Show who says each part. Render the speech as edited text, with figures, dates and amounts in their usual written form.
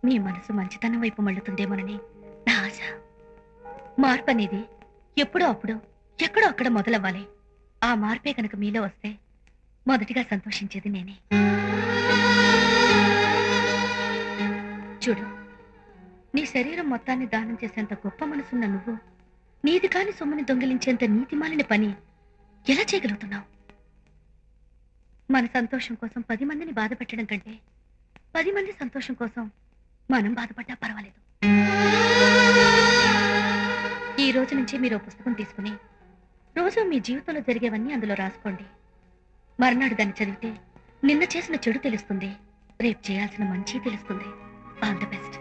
Speaker 1: మీ మనసు మంచితనం వైపు మళ్ళుతుందేమోనని నా ఆశ. మార్పు అనేది ఎప్పుడో అప్పుడు ఎక్కడో అక్కడ మొదలవ్వాలి. ఆ మార్పే కనుక మీలో వస్తే మొదటిగా సంతోషించేది నేనే. చూడు, నీ శరీరం మొత్తాన్ని దానం చేసేంత గొప్ప మనసున్న నువ్వు నీది కాని సొమ్ముని దొంగిలించేంత నీతిమాలిన పని ఎలా చేయగలుగుతున్నావు? మన సంతోషం కోసం 10 మందిని బాధ పెట్టడం కంటే 10 మంది సంతోషం కోసం మనం బాధపడ్డా పర్వాలేదు. ఈ రోజు నుంచి మీరు ఓ పుస్తకం తీసుకుని రోజు మీ జీవితంలో జరిగేవన్నీ అందులో రాసుకోండి. మర్నాడు దాన్ని చదివితే నిన్న చేసిన చెడు తెలుస్తుంది, రేపు చేయాల్సిన మంచి తెలుస్తుంది. All the best.